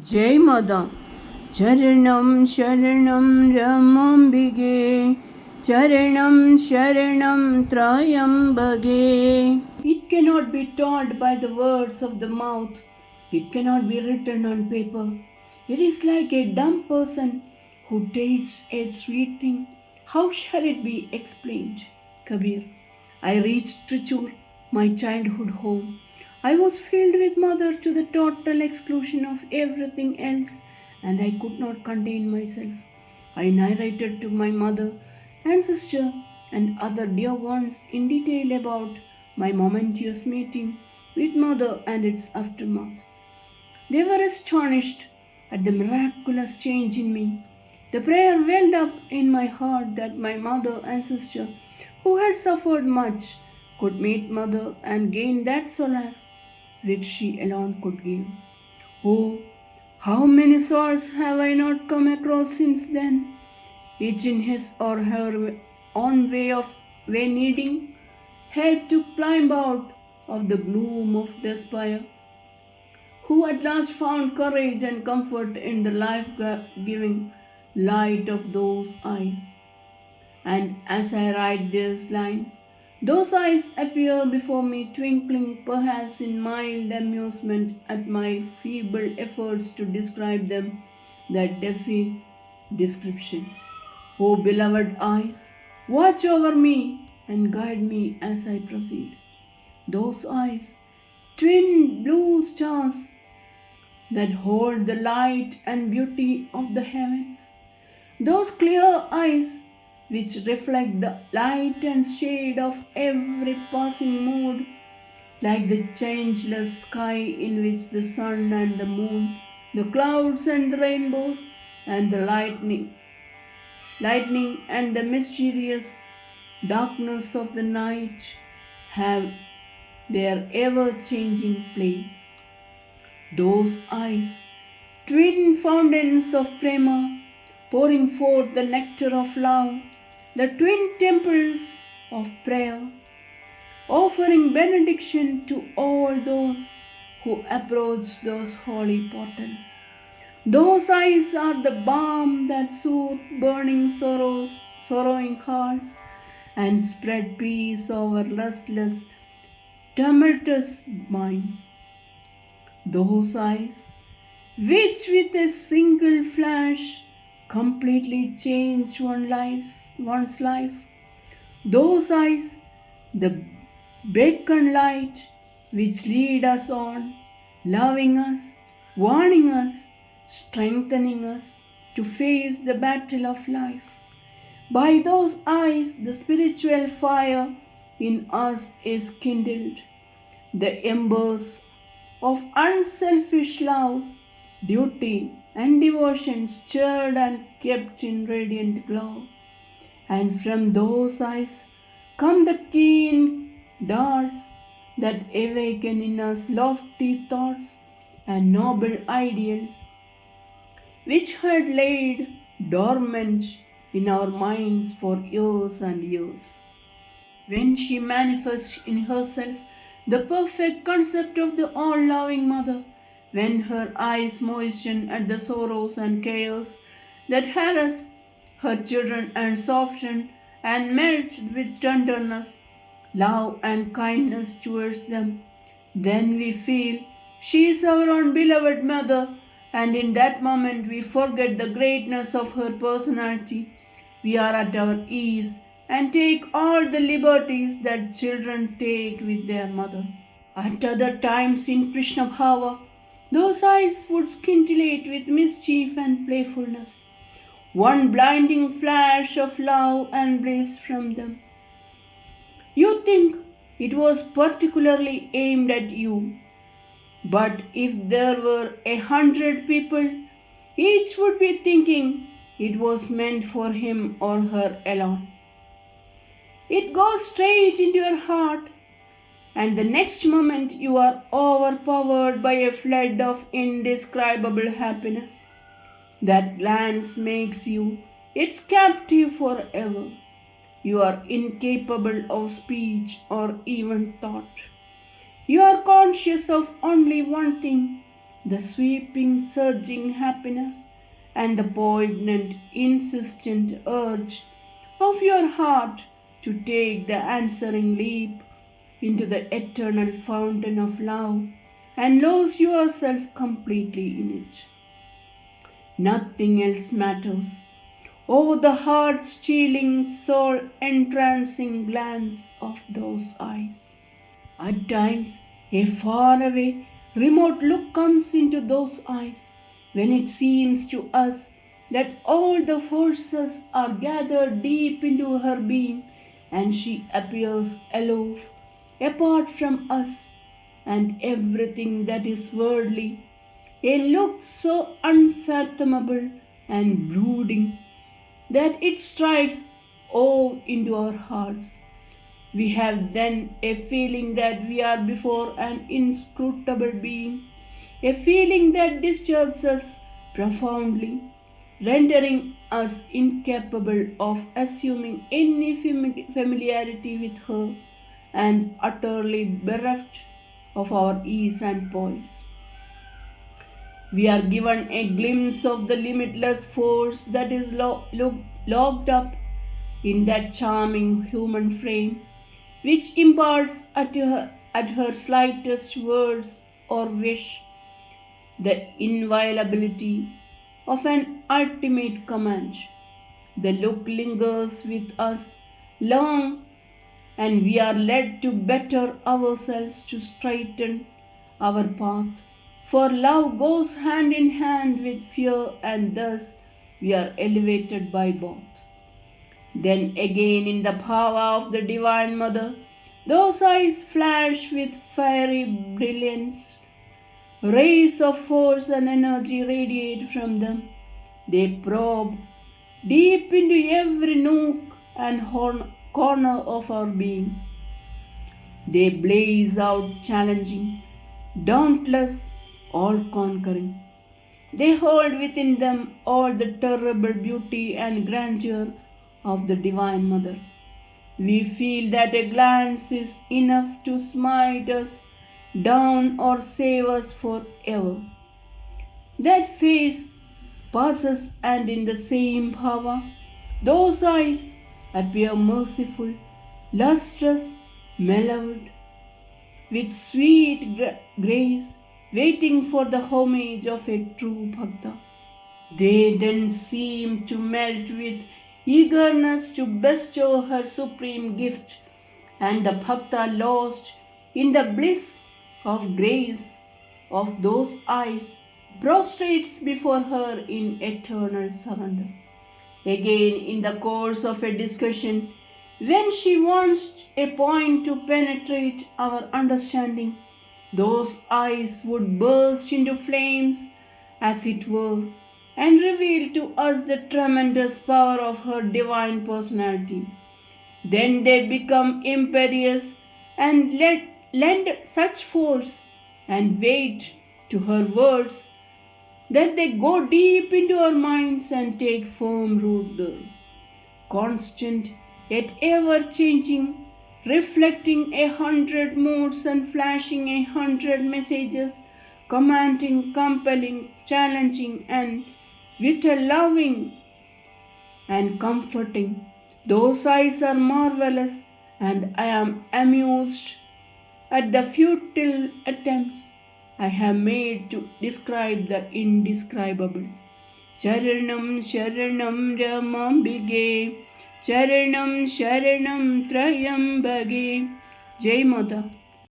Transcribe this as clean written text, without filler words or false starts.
Jai Mother. Charanam Sharanam Ramambige, Charanam Sharanam Trayambage. It cannot be told by the words of the mouth. It cannot be written on paper. It is like a dumb person who tastes a sweet thing. How shall it be explained? Kabir. I reached Trichur, my childhood home. I was filled with mother to the total exclusion of everything else, and I could not contain myself. I narrated to my mother and sister and other dear ones in detail about my momentous meeting with mother and its aftermath. They were astonished at the miraculous change in me. The prayer welled up in my heart that my mother and sister, who had suffered much, could meet mother and gain that solace which she alone could give. Oh, how many souls have I not come across since then, each in his or her own way needing help to climb out of the gloom of despair, who at last found courage and comfort in the life-giving light of those eyes. And as I write these lines, those eyes appear before me, twinkling perhaps in mild amusement at my feeble efforts to describe them that defy description. O beloved eyes, watch over me and guide me as I proceed. Those eyes, twin blue stars that hold the light and beauty of the heavens. Those clear eyes which reflect the light and shade of every passing mood, like the changeless sky in which the sun and the moon, the clouds and the rainbows, and the lightning and the mysterious darkness of the night have their ever-changing play. Those eyes, twin fountains of prema, pouring forth the nectar of love, the twin temples of prayer, offering benediction to all those who approach those holy portals. Those eyes are the balm that soothe burning sorrowing hearts, and spread peace over restless, tumultuous minds. Those eyes, which with a single flash completely change one's life. Those eyes, the beacon light which lead us on, loving us, warning us, strengthening us to face the battle of life. By those eyes, the spiritual fire in us is kindled. The embers of unselfish love, duty, and devotion stirred and kept in radiant glow. And from those eyes come the keen darts that awaken in us lofty thoughts and noble ideals, which had laid dormant in our minds for years and years. When she manifests in herself the perfect concept of the all-loving mother, when her eyes moisten at the sorrows and cares that harass her children and soften and melt with tenderness, love and kindness towards them, then we feel she is our own beloved mother, and in that moment we forget the greatness of her personality. We are at our ease and take all the liberties that children take with their mother. At other times in Krishna Bhava, those eyes would scintillate with mischief and playfulness, one blinding flash of love and bliss from them. You think it was particularly aimed at you, but if there were 100 people, each would be thinking it was meant for him or her alone. It goes straight into your heart, and the next moment you are overpowered by a flood of indescribable happiness. That glance makes you its captive forever. You are incapable of speech or even thought. You are conscious of only one thing, the sweeping, surging happiness, and the poignant, insistent urge of your heart to take the answering leap into the eternal fountain of love and lose yourself completely in it. Nothing else matters. Oh, the heart-stealing, soul-entrancing glance of those eyes. At times, a faraway, remote look comes into those eyes when it seems to us that all the forces are gathered deep into her being and she appears aloof, apart from us and everything that is worldly. A look so unfathomable and brooding that it strikes awe into our hearts. We have then a feeling that we are before an inscrutable being, a feeling that disturbs us profoundly, rendering us incapable of assuming any familiarity with her and utterly bereft of our ease and poise. We are given a glimpse of the limitless force that is locked up in that charming human frame, which imparts at her slightest words or wish the inviolability of an ultimate command. The look lingers with us long, and we are led to better ourselves to straighten our path. For love goes hand in hand with fear, and thus we are elevated by both. Then again, in the power of the Divine Mother, those eyes flash with fiery brilliance. Rays of force and energy radiate from them. They probe deep into every nook and corner of our being. They blaze out challenging, dauntless, all-conquering. They hold within them all the terrible beauty and grandeur of the Divine Mother. We feel that a glance is enough to smite us down or save us forever. That face passes, and in the same power, those eyes appear merciful, lustrous, mellowed, with sweet grace, waiting for the homage of a true Bhakta. They then seem to melt with eagerness to bestow her supreme gift, and the Bhakta, lost in the bliss of grace of those eyes, prostrates before her in eternal surrender. Again, in the course of a discussion, when she wants a point to penetrate our understanding, those eyes would burst into flames, as it were, and reveal to us the tremendous power of her divine personality. Then they become imperious and lend such force and weight to her words that they go deep into our minds and take firm root there. Constant, yet ever changing, reflecting 100 moods and flashing 100 messages, commanding, compelling, challenging, and with a loving and comforting. Those eyes are marvelous, and I am amused at the futile attempts I have made to describe the indescribable. Charanam Sharanam Ramambige, Charanam Sharanam Trayambage. Jai Mother.